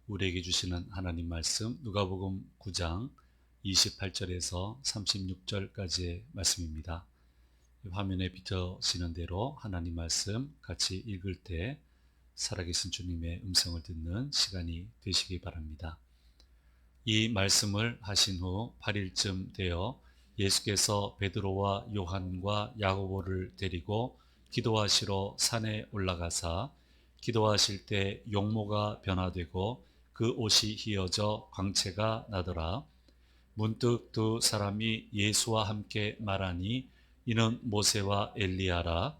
우리에게 주시는 하나님 말씀 누가복음 9장 28절에서 36절까지의 말씀입니다. 화면에 비춰지는 대로 하나님 말씀 같이 읽을 때 살아계신 주님의 음성을 듣는 시간이 되시기 바랍니다. 이 말씀을 하신 후 8일쯤 되어 예수께서 베드로와 요한과 야고보를 데리고 기도하시러 산에 올라가사 기도하실 때 용모가 변화되고 그 옷이 휘어져 광채가 나더라. 문득 두 사람이 예수와 함께 말하니 이는 모세와 엘리야라.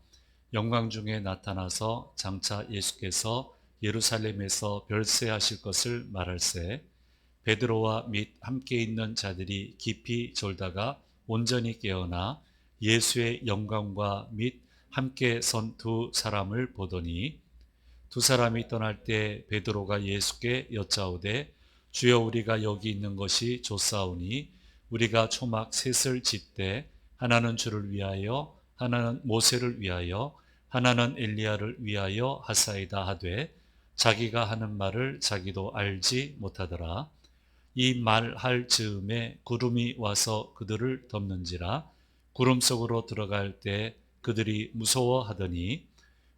영광 중에 나타나서 장차 예수께서 예루살렘에서 별세하실 것을 말할세. 베드로와 및 함께 있는 자들이 깊이 졸다가 온전히 깨어나 예수의 영광과 및 함께 선 두 사람을 보더니 두 사람이 떠날 때 베드로가 예수께 여짜오되 주여 우리가 여기 있는 것이 좋사오니 우리가 초막 셋을 짓되 하나는 주를 위하여 하나는 모세를 위하여 하나는 엘리야를 위하여 하사이다 하되 자기가 하는 말을 자기도 알지 못하더라. 이 말할 즈음에 구름이 와서 그들을 덮는지라. 구름 속으로 들어갈 때 그들이 무서워하더니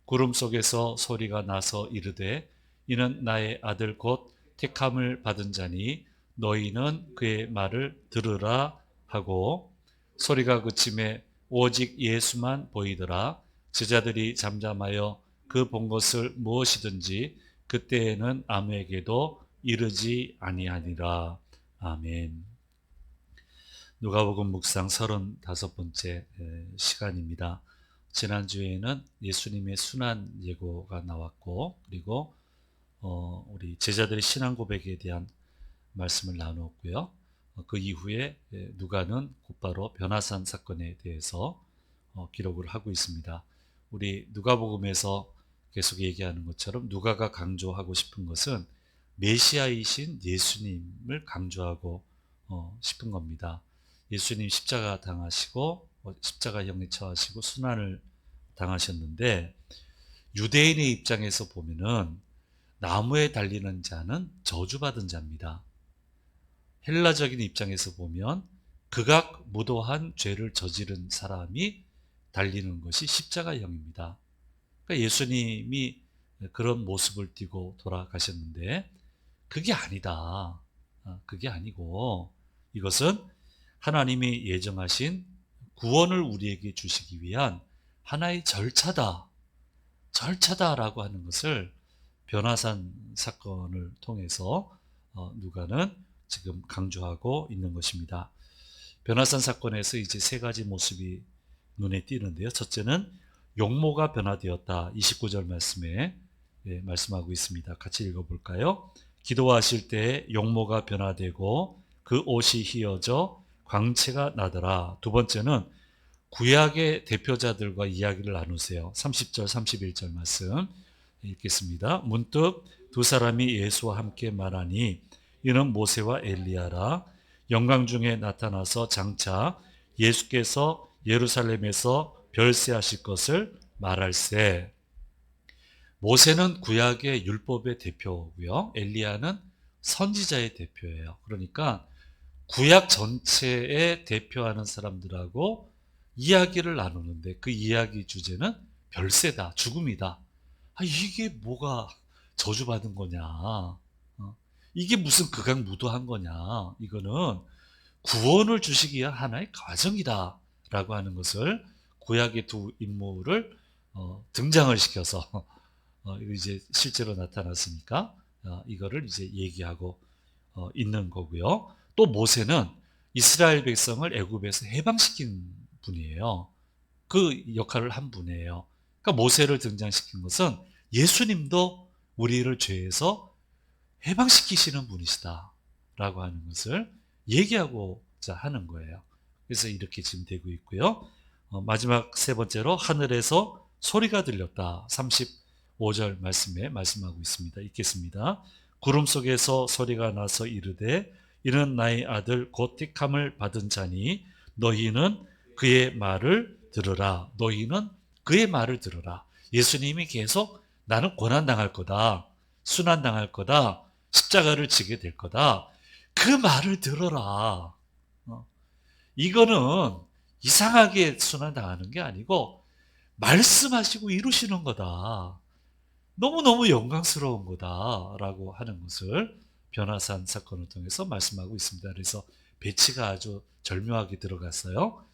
구름 속에서 소리가 나서 이르되 이는 나의 아들 곧 택함을 받은 자니 너희는 그의 말을 들으라 하고 소리가 그침에 오직 예수만 보이더라. 제자들이 잠잠하여 그 본 것을 무엇이든지 그때에는 아무에게도 이르지 아니하니라. 아멘. 누가복음 묵상 35번째 시간입니다. 지난주에는 예수님의 순환 예고가 나왔고 그리고 우리 제자들의 신앙 고백에 대한 말씀을 나누었고요. 그 이후에 누가는 곧바로 변화산 사건에 대해서 기록을 하고 있습니다. 우리 누가복음에서 계속 얘기하는 것처럼 누가가 강조하고 싶은 것은 메시아이신 예수님을 강조하고 싶은 겁니다. 예수님 십자가 당하시고 십자가형에 처하시고 순환을 당하셨는데 유대인의 입장에서 보면은 나무에 달리는 자는 저주받은 자입니다. 헬라적인 입장에서 보면 극악무도한 죄를 저지른 사람이 달리는 것이 십자가형입니다. 그러니까 예수님이 그런 모습을 띠고 돌아가셨는데 그게 아니다. 그게 아니고 이것은 하나님이 예정하신 구원을 우리에게 주시기 위한 하나의 절차다라고 하는 것을 변화산 사건을 통해서 누가는 지금 강조하고 있는 것입니다. 변화산 사건에서 이제 세 가지 모습이 눈에 띄는데요. 첫째는 용모가 변화되었다. 29절 말씀에 말씀하고 있습니다. 같이 읽어볼까요? 기도하실 때 용모가 변화되고 그 옷이 휘어져 광채가 나더라. 두 번째는 구약의 대표자들과 이야기를 나누세요. 30절 31절 말씀 읽겠습니다. 문득 두 사람이 예수와 함께 말하니 이는 모세와 엘리야라. 영광 중에 나타나서 장차 예수께서 예루살렘에서 별세하실 것을 말할세. 모세는 구약의 율법의 대표고요. 엘리야는 선지자의 대표예요. 그러니까 구약 전체에 대표하는 사람들하고 이야기를 나누는데 그 이야기 주제는 별세다, 죽음이다. 이게 뭐가 저주받은 거냐? 이게 무슨 극악무도한 거냐? 이거는 구원을 주시기 위한 하나의 과정이다라고 하는 것을 구약의 두 인물을 등장을 시켜서 이제 실제로 나타났으니까 이거를 이제 얘기하고 있는 거고요. 또 모세는 이스라엘 백성을 애굽에서 해방시킨 분이에요. 그 역할을 한 분이에요. 그러니까 모세를 등장시킨 것은 예수님도 우리를 죄에서 해방시키시는 분이시다라고 하는 것을 얘기하고자 하는 거예요. 그래서 이렇게 지금 되고 있고요. 마지막 세 번째로 하늘에서 소리가 들렸다. 35절 말씀에 말씀하고 있습니다. 읽겠습니다. 구름 속에서 소리가 나서 이르되 이는 나의 아들 곧 택함을 받은 자니 너희는 그의 말을 들으라. 너희는 그의 말을 들으라. 예수님이 계속 나는 고난당할 거다. 순환당할 거다. 십자가를 지게 될 거다. 그 말을 들어라. 이거는 이상하게 순환당하는 게 아니고 말씀하시고 이루시는 거다. 너무너무 영광스러운 거다라고 하는 것을 변화산 사건을 통해서 말씀하고 있습니다. 그래서 배치가 아주 절묘하게 들어갔어요.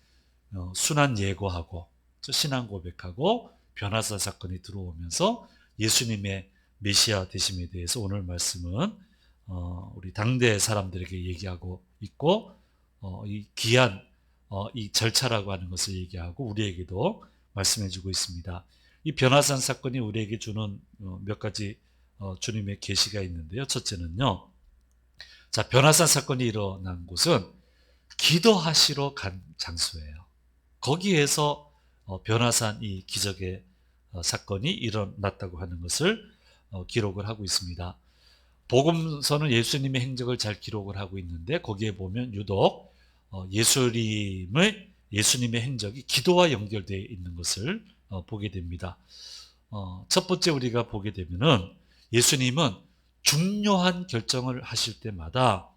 순환 예고하고 신앙 고백하고 변화산 사건이 들어오면서 예수님의 메시아 되심에 대해서 오늘 말씀은 우리 당대 사람들에게 얘기하고 있고 이 귀한 이 절차라고 하는 것을 얘기하고 우리에게도 말씀해주고 있습니다. 이 변화산 사건이 우리에게 주는 몇 가지 주님의 계시가 있는데요. 첫째는요. 자, 변화산 사건이 일어난 곳은 기도하시러 간 장소예요. 거기에서 변화산 이 기적의 사건이 일어났다고 하는 것을 기록을 하고 있습니다. 복음서는 예수님의 행적을 잘 기록을 하고 있는데 거기에 보면 유독 예수님의 행적이 기도와 연결되어 있는 것을 보게 됩니다. 첫 번째 우리가 보게 되면은 예수님은 중요한 결정을 하실 때마다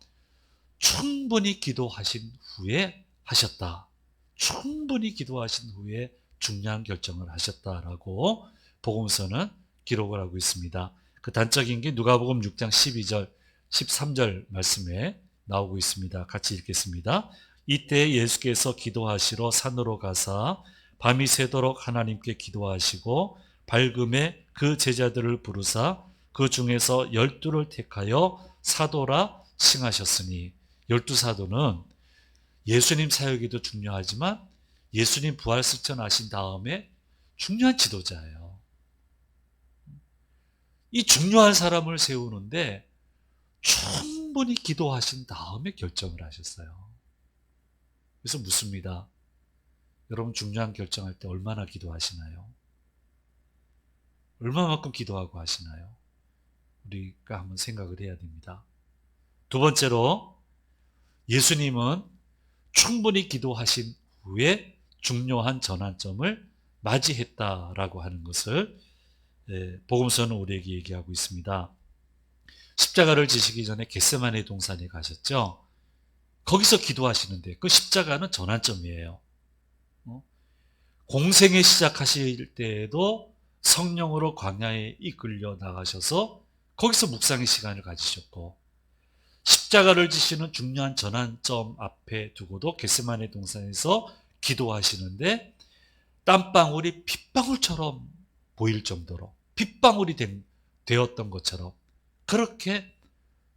충분히 기도하신 후에 하셨다. 충분히 기도하신 후에 중요한 결정을 하셨다라고 복음서는 기록을 하고 있습니다. 그 단적인 게 누가복음 6장 12절, 13절 말씀에 나오고 있습니다. 같이 읽겠습니다. 이때 예수께서 기도하시러 산으로 가사 밤이 새도록 하나님께 기도하시고 밝음에 그 제자들을 부르사 그 중에서 12를 택하여 사도라 칭하셨으니 12사도는 예수님 사역에도 중요하지만 예수님 부활승천하신 다음에 중요한 지도자예요. 이 중요한 사람을 세우는데 충분히 기도하신 다음에 결정을 하셨어요. 그래서 묻습니다. 여러분 중요한 결정할 때 얼마나 기도하시나요? 얼마만큼 기도하고 하시나요? 우리가 한번 생각을 해야 됩니다. 두 번째로 예수님은 충분히 기도하신 후에 중요한 전환점을 맞이했다라고 하는 것을 복음서는 우리에게 얘기하고 있습니다. 십자가를 지시기 전에 겟세마네 동산에 가셨죠. 거기서 기도하시는데 그 십자가는 전환점이에요. 공생에 시작하실 때에도 성령으로 광야에 이끌려 나가셔서 거기서 묵상의 시간을 가지셨고 십자가를 지시는 중요한 전환점 앞에 두고도 겟세마네 동산에서 기도하시는데 땀방울이 핏방울처럼 보일 정도로 핏방울이 되었던 것처럼 그렇게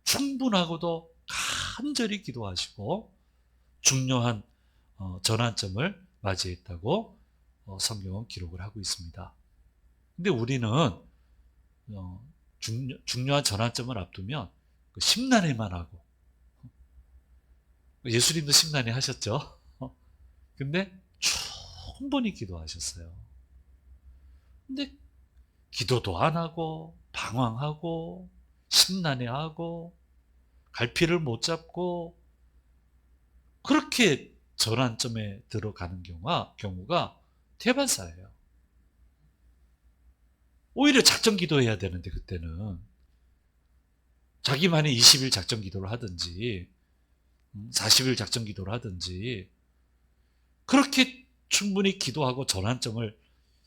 충분하고도 간절히 기도하시고 중요한 전환점을 맞이했다고 성경은 기록을 하고 있습니다. 근데 우리는 중요한 전환점을 앞두면 심란해만 하고 예수님도 심란해 하셨죠. 근데 충분히 기도하셨어요. 근데 기도도 안 하고 방황하고 심란해하고 갈피를 못 잡고 그렇게 전환점에 들어가는 경우가 대반사예요. 오히려 작전 기도해야 되는데 그때는 자기만의 20일 작전 기도를 하든지 40일 작전 기도를 하든지 그렇게 충분히 기도하고 전환점을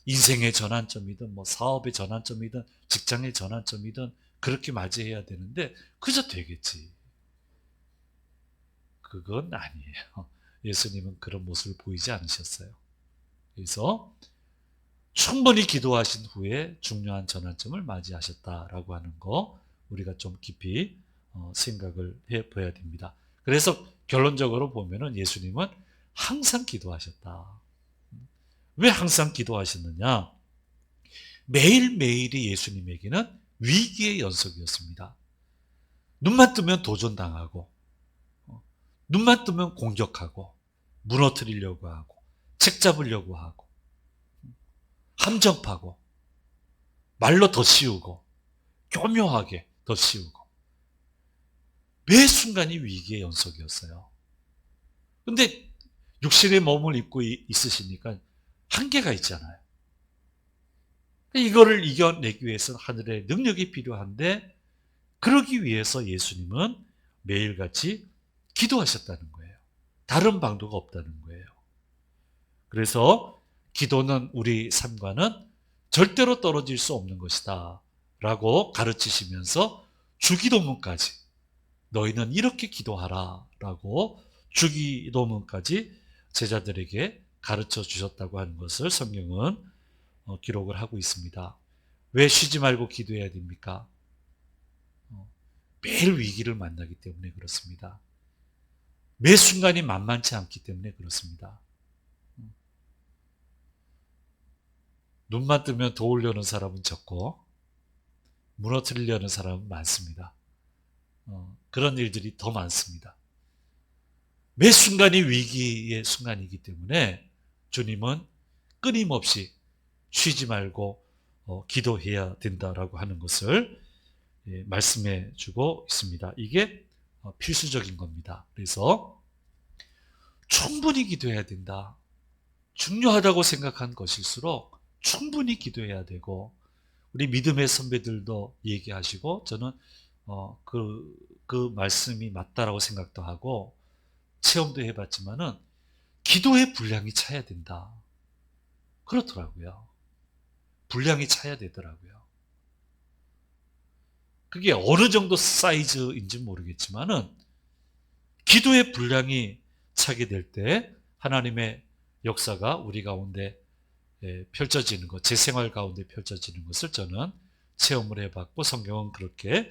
인생의 전환점이든 뭐 사업의 전환점이든 직장의 전환점이든 그렇게 맞이해야 되는데 그저 되겠지. 그건 아니에요. 예수님은 그런 모습을 보이지 않으셨어요. 그래서 충분히 기도하신 후에 중요한 전환점을 맞이하셨다라고 하는 거 우리가 좀 깊이 생각을 해봐야 됩니다. 그래서 결론적으로 보면은 예수님은 항상 기도하셨다. 왜 항상 기도하셨느냐? 매일매일이 예수님에게는 위기의 연속이었습니다. 눈만 뜨면 도전당하고 눈만 뜨면 공격하고 무너뜨리려고 하고 책 잡으려고 하고 함정파고 말로 더 씌우고 교묘하게 더 씌우고 매 순간이 위기의 연속이었어요. 근데 육신의 몸을 입고 있으시니까 한계가 있잖아요. 이거를 이겨내기 위해서는 하늘의 능력이 필요한데 그러기 위해서 예수님은 매일같이 기도하셨다는 거예요. 다른 방도가 없다는 거예요. 그래서 기도는 우리 삶과는 절대로 떨어질 수 없는 것이다 라고 가르치시면서 주기도문까지, 너희는 이렇게 기도하라 라고 주기도문까지 제자들에게 가르쳐 주셨다고 하는 것을 성경은 기록을 하고 있습니다. 왜 쉬지 말고 기도해야 됩니까? 매일 위기를 만나기 때문에 그렇습니다. 매 순간이 만만치 않기 때문에 그렇습니다. 눈만 뜨면 도우려는 사람은 적고 무너뜨리려는 사람은 많습니다. 그런 일들이 더 많습니다. 매 순간이 위기의 순간이기 때문에 주님은 끊임없이 쉬지 말고 기도해야 된다라고 하는 것을 말씀해 주고 있습니다. 이게 필수적인 겁니다. 그래서 충분히 기도해야 된다. 중요하다고 생각한 것일수록 충분히 기도해야 되고, 우리 믿음의 선배들도 얘기하시고 저는 그 말씀이 맞다라고 생각도 하고 체험도 해봤지만은 기도의 분량이 차야 된다. 그렇더라고요. 분량이 차야 되더라고요. 그게 어느 정도 사이즈인지 모르겠지만은 기도의 분량이 차게 될 때 하나님의 역사가 우리 가운데 펼쳐지는 것, 제 생활 가운데 펼쳐지는 것을 저는 체험을 해봤고 성경은 그렇게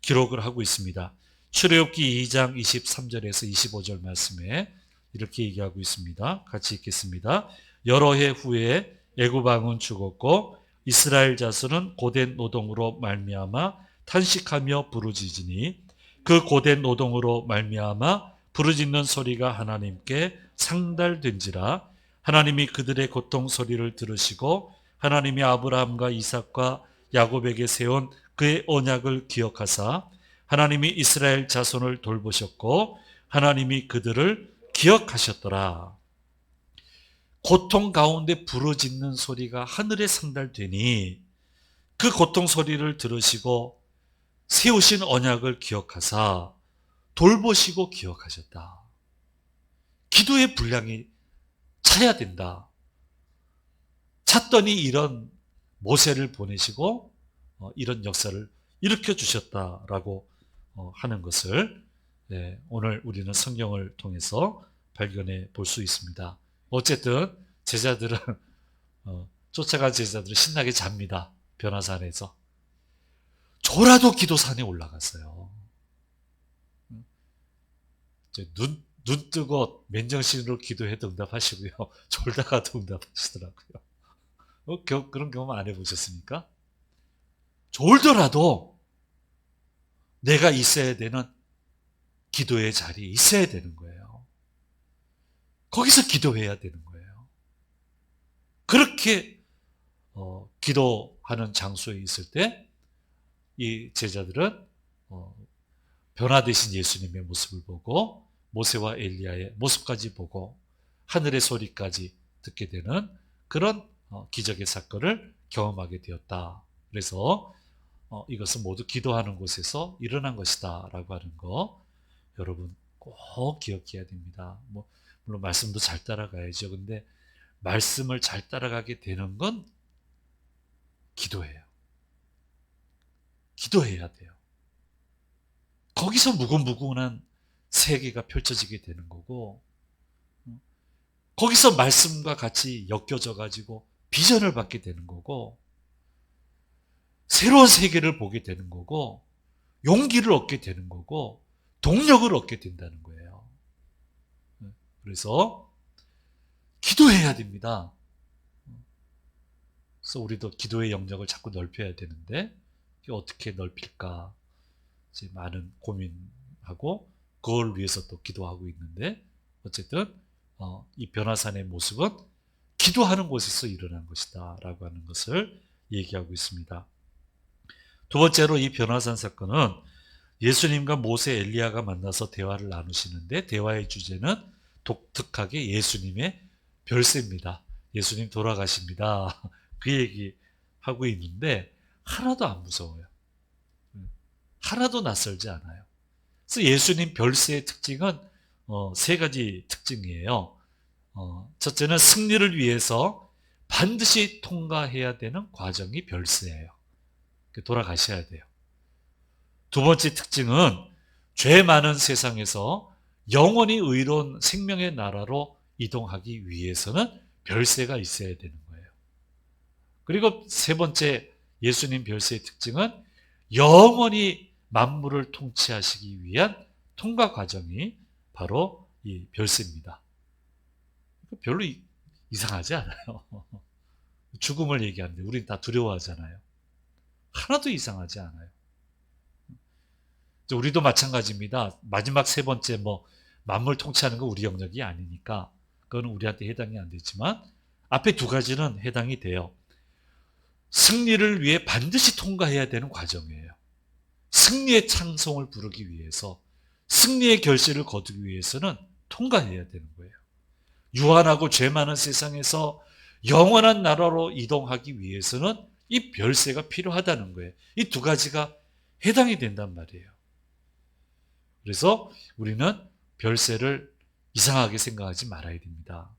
기록을 하고 있습니다. 출애굽기 2장 23절에서 25절 말씀에 이렇게 얘기하고 있습니다. 같이 읽겠습니다. 여러 해 후에 애굽 왕은 죽었고 이스라엘 자손은 고된 노동으로 말미암아 탄식하며 부르짖으니 그 고된 노동으로 말미암아 부르짖는 소리가 하나님께 상달된지라. 하나님이 그들의 고통 소리를 들으시고 하나님이 아브라함과 이삭과 야곱에게 세운 그의 언약을 기억하사 하나님이 이스라엘 자손을 돌보셨고 하나님이 그들을 기억하셨더라. 고통 가운데 부르짖는 소리가 하늘에 상달되니 그 고통 소리를 들으시고 세우신 언약을 기억하사 돌보시고 기억하셨다. 기도의 분량이 차야 된다. 찼더니 이런 모세를 보내시고 이런 역사를 일으켜 주셨다라고 하는 것을 오늘 우리는 성경을 통해서 발견해 볼 수 있습니다. 어쨌든 제자들은 쫓아간 제자들은 신나게 잡니다. 변화산에서. 졸아도 기도산에 올라갔어요. 눈 뜨고 맨정신으로 기도해도 응답하시고요. 졸다가도 응답하시더라고요. 그런 경험 안 해보셨습니까? 졸더라도 내가 있어야 되는 기도의 자리에 있어야 되는 거예요. 거기서 기도해야 되는 거예요. 그렇게 기도하는 장소에 있을 때 이 제자들은 변화되신 예수님의 모습을 보고 모세와 엘리야의 모습까지 보고 하늘의 소리까지 듣게 되는 그런 기적의 사건을 경험하게 되었다. 그래서 이것은 모두 기도하는 곳에서 일어난 것이다 라고 하는 거 여러분 꼭 기억해야 됩니다. 물론 말씀도 잘 따라가야죠. 근데 말씀을 잘 따라가게 되는 건 기도예요. 기도해야 돼요. 거기서 무궁무진한 세계가 펼쳐지게 되는 거고, 거기서 말씀과 같이 엮여져 가지고 비전을 받게 되는 거고, 새로운 세계를 보게 되는 거고, 용기를 얻게 되는 거고, 동력을 얻게 된다는 거예요. 그래서 기도해야 됩니다. 그래서 우리도 기도의 영역을 자꾸 넓혀야 되는데 어떻게 넓힐까 이제 많은 고민하고 그걸 위해서 또 기도하고 있는데, 어쨌든 이 변화산의 모습은 기도하는 곳에서 일어난 것이다 라고 하는 것을 얘기하고 있습니다. 두 번째로 이 변화산 사건은 예수님과 모세, 엘리야가 만나서 대화를 나누시는데 대화의 주제는 독특하게 예수님의 별세입니다. 예수님 돌아가십니다. 그 얘기하고 있는데 하나도 안 무서워요. 하나도 낯설지 않아요. 그래서 예수님 별세의 특징은 세 가지 특징이에요. 첫째는 승리를 위해서 반드시 통과해야 되는 과정이 별세예요. 돌아가셔야 돼요. 두 번째 특징은 죄 많은 세상에서 영원히 의로운 생명의 나라로 이동하기 위해서는 별세가 있어야 되는 거예요. 그리고 세 번째 예수님 별세의 특징은 영원히 만물을 통치하시기 위한 통과 과정이 바로 이 별세입니다. 별로 이상하지 않아요. 죽음을 얘기하는데 우린 다 두려워하잖아요. 하나도 이상하지 않아요. 우리도 마찬가지입니다. 마지막 세 번째 만물 통치하는 거 우리 영역이 아니니까 그거는 우리한테 해당이 안 되지만 앞에 두 가지는 해당이 돼요. 승리를 위해 반드시 통과해야 되는 과정이에요. 승리의 찬송을 부르기 위해서, 승리의 결실을 거두기 위해서는 통과해야 되는 거예요. 유한하고 죄 많은 세상에서 영원한 나라로 이동하기 위해서는 이 별세가 필요하다는 거예요. 이 두 가지가 해당이 된단 말이에요. 그래서 우리는 별세를 이상하게 생각하지 말아야 됩니다.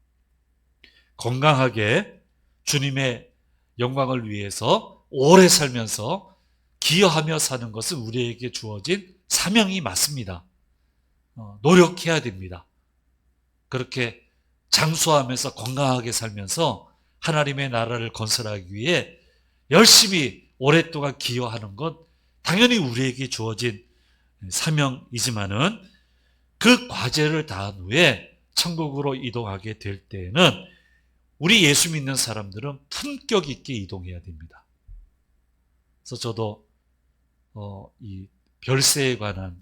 건강하게 주님의 영광을 위해서 오래 살면서 기여하며 사는 것은 우리에게 주어진 사명이 맞습니다. 노력해야 됩니다. 그렇게 장수하면서 건강하게 살면서 하나님의 나라를 건설하기 위해 열심히 오랫동안 기여하는 것 당연히 우리에게 주어진 사명이지만은 그 과제를 다한 후에 천국으로 이동하게 될 때에는 우리 예수 믿는 사람들은 품격 있게 이동해야 됩니다. 그래서 저도 이 별세에 관한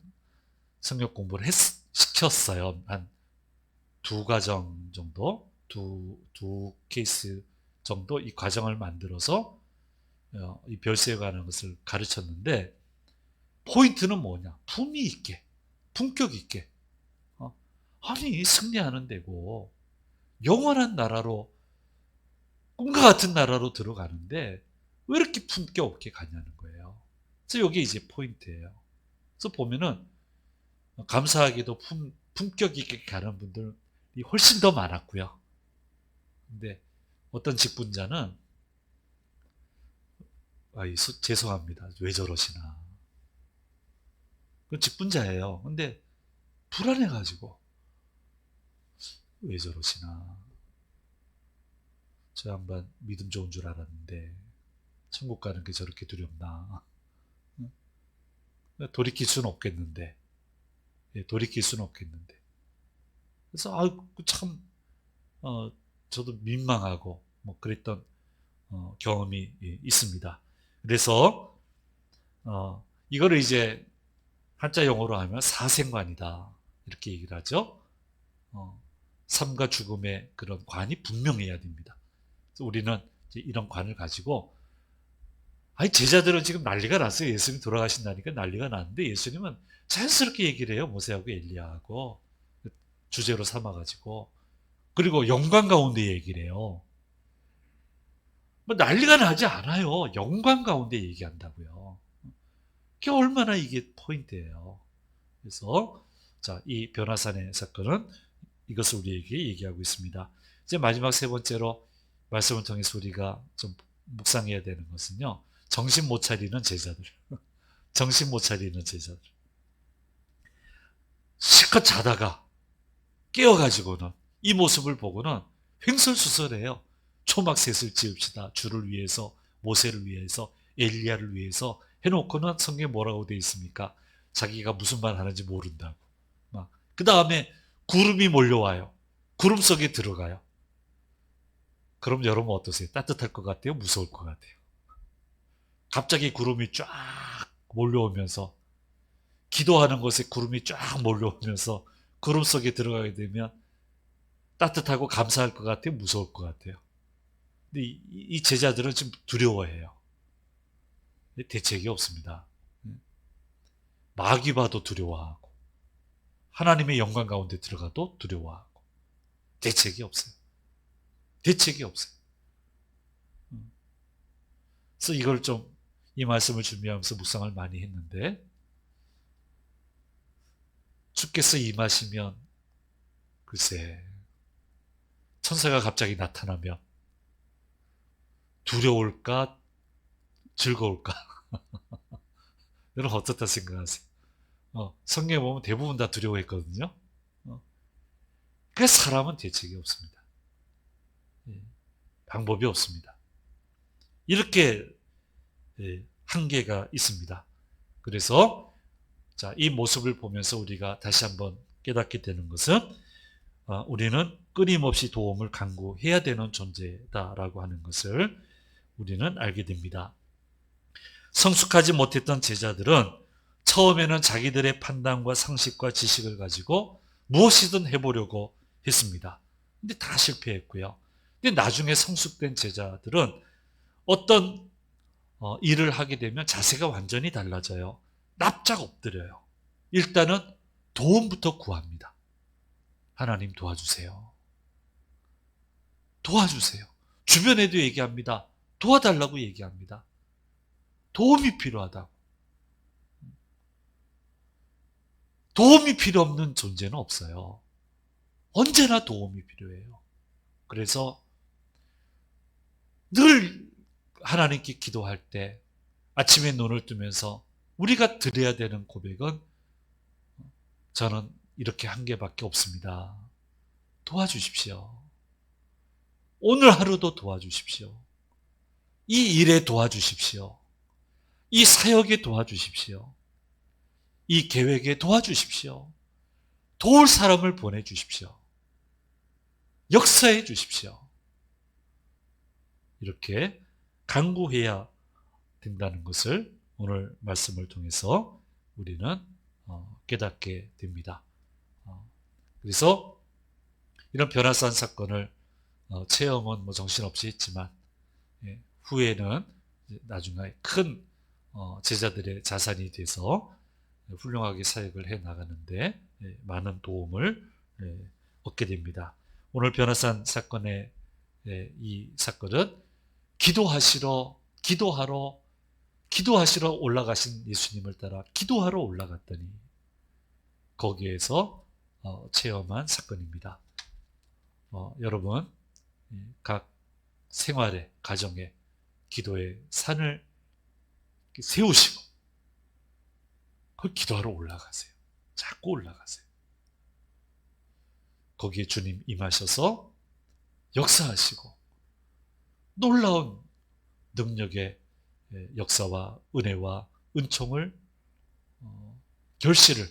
성경 공부를 시켰어요. 한 두 과정 정도, 두 케이스 정도 이 과정을 만들어서 이 별세에 관한 것을 가르쳤는데 포인트는 뭐냐? 품위 있게, 품격 있게. 아니 승리하는 데고 영원한 나라로 꿈과 같은 나라로 들어가는데 왜 이렇게 품격 없게 가냐는 거예요. 그래서 이게 이제 포인트예요. 그래서 보면은 감사하게도 품격 있게 가는 분들이 훨씬 더 많았고요. 근데 어떤 직분자는 죄송합니다. 왜 저러시나. 그 직분자예요. 근데 불안해가지고 왜 저러시나. 저 양반 믿음 좋은 줄 알았는데 천국 가는 게 저렇게 두렵나. 돌이킬 수는 없겠는데. 돌이킬 수는 없겠는데. 그래서 참 저도 민망하고 그랬던 경험이 있습니다. 그래서 이거를 이제 한자 용어로 하면 사생관이다 이렇게 얘기를 하죠. 삶과 죽음의 그런 관이 분명해야 됩니다. 그래서 우리는 이제 이런 관을 가지고 제자들은 지금 난리가 났어요. 예수님 돌아가신다니까 난리가 났는데 예수님은 자연스럽게 얘기를 해요. 모세하고 엘리야하고 주제로 삼아가지고 그리고 영광 가운데 얘기를 해요. 난리가 나지 않아요. 영광 가운데 얘기한다고요. 그게 얼마나 이게 포인트예요. 그래서 이 변화산의 사건은 이것을 우리에게 얘기하고 있습니다. 이제 마지막 세 번째로 말씀을 통해서 우리가 좀 묵상해야 되는 것은요. 정신 못 차리는 제자들. 정신 못 차리는 제자들. 실컷 자다가 깨어가지고는 이 모습을 보고는 횡설수설해요. 초막셋을 지읍시다. 주를 위해서, 모세를 위해서, 엘리야를 위해서 해놓고는 성경에 뭐라고 되어 있습니까? 자기가 무슨 말 하는지 모른다고. 그 다음에 구름이 몰려와요. 구름 속에 들어가요. 그럼 여러분 어떠세요? 따뜻할 것 같아요? 무서울 것 같아요? 갑자기 구름이 쫙 몰려오면서 기도하는 곳에 구름이 쫙 몰려오면서 구름 속에 들어가게 되면 따뜻하고 감사할 것 같아요? 무서울 것 같아요? 근데 이 제자들은 좀 두려워해요. 대책이 없습니다. 마귀 봐도 두려워하고 하나님의 영광 가운데 들어가도 두려워하고 대책이 없어요. 대책이 없어요. 그래서 이걸 이 말씀을 준비하면서 묵상을 많이 했는데 주께서 임하시면 글쎄 천사가 갑자기 나타나면 두려울까 즐거울까? 여러분 어떻다 생각하세요? 성경에 보면 대부분 다 두려워했거든요. 그래서 사람은 대책이 없습니다. 방법이 없습니다. 이렇게 한계가 있습니다. 그래서 이 모습을 보면서 우리가 다시 한번 깨닫게 되는 것은 우리는 끊임없이 도움을 간구해야 되는 존재다라고 하는 것을 우리는 알게 됩니다. 성숙하지 못했던 제자들은 처음에는 자기들의 판단과 상식과 지식을 가지고 무엇이든 해보려고 했습니다. 근데 다 실패했고요. 근데 나중에 성숙된 제자들은 어떤 일을 하게 되면 자세가 완전히 달라져요. 납작 엎드려요. 일단은 도움부터 구합니다. 하나님 도와주세요. 도와주세요. 주변에도 얘기합니다. 도와달라고 얘기합니다. 도움이 필요하다고. 도움이 필요 없는 존재는 없어요. 언제나 도움이 필요해요. 그래서 늘 하나님께 기도할 때 아침에 눈을 뜨면서 우리가 드려야 되는 고백은 저는 이렇게 한 개밖에 없습니다. 도와주십시오. 오늘 하루도 도와주십시오. 이 일에 도와주십시오. 이 사역에 도와주십시오. 이 계획에 도와주십시오. 도울 사람을 보내주십시오. 역사해 주십시오. 이렇게 간구해야 된다는 것을 오늘 말씀을 통해서 우리는 깨닫게 됩니다. 그래서 이런 변화산 사건을 체험은 정신없이 했지만 후에는 나중에 큰 제자들의 자산이 돼서 훌륭하게 사역을 해 나가는데 많은 도움을 얻게 됩니다. 오늘 변화산 사건의 이 사건은 기도하시러 올라가신 예수님을 따라 기도하러 올라갔더니 거기에서 체험한 사건입니다. 여러분 각 생활에 가정에 기도의 산을 세우시고 그 기도하러 올라가세요. 자꾸 올라가세요. 거기에 주님 임하셔서 역사하시고 놀라운 능력의 역사와 은혜와 은총을 결실을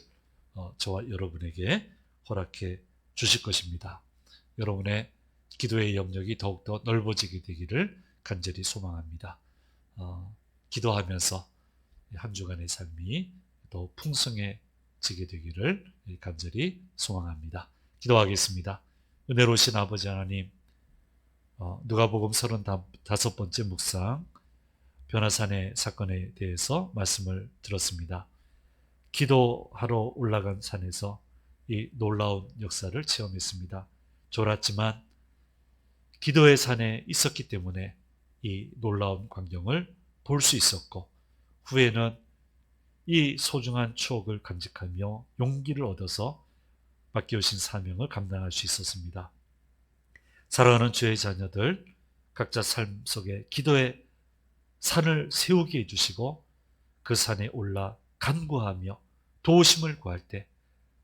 저와 여러분에게 허락해 주실 것입니다. 여러분의 기도의 영역이 더욱더 넓어지게 되기를 간절히 소망합니다. 기도하면서 한 주간의 삶이 더 풍성해지게 되기를 간절히 소망합니다. 기도하겠습니다. 은혜로우신 아버지 하나님, 누가복음 35번째 묵상 변화산의 사건에 대해서 말씀을 들었습니다. 기도하러 올라간 산에서 이 놀라운 역사를 체험했습니다. 졸았지만 기도의 산에 있었기 때문에 이 놀라운 광경을 볼 수 있었고 후에는 이 소중한 추억을 간직하며 용기를 얻어서 맡겨오신 사명을 감당할 수 있었습니다. 사랑하는 주의 자녀들, 각자 삶 속에 기도의 산을 세우게 해주시고 그 산에 올라 간구하며 도우심을 구할 때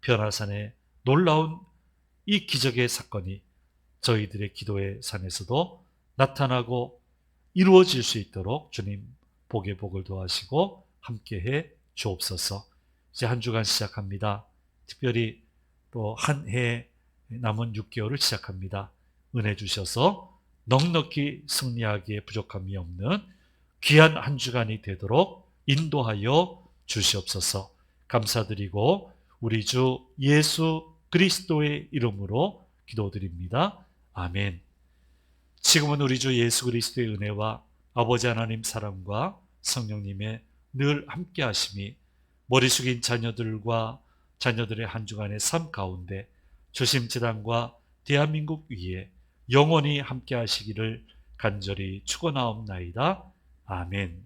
변화산의 놀라운 이 기적의 사건이 저희들의 기도의 산에서도 나타나고 이루어질 수 있도록 주님 복의 복을 도와시고 함께해 주옵소서. 이제 한 주간 시작합니다. 특별히 또 한 해 남은 6개월을 시작합니다. 은혜 주셔서 넉넉히 승리하기에 부족함이 없는 귀한 한 주간이 되도록 인도하여 주시옵소서. 감사드리고 우리 주 예수 그리스도의 이름으로 기도드립니다. 아멘. 지금은 우리 주 예수 그리스도의 은혜와 아버지 하나님 사랑과 성령님의 늘 함께 하심이 머리 숙인 자녀들과 자녀들의 한 주간의 삶 가운데 조심재단과 대한민국 위에 영원히 함께 하시기를 간절히 축원하옵나이다. 아멘.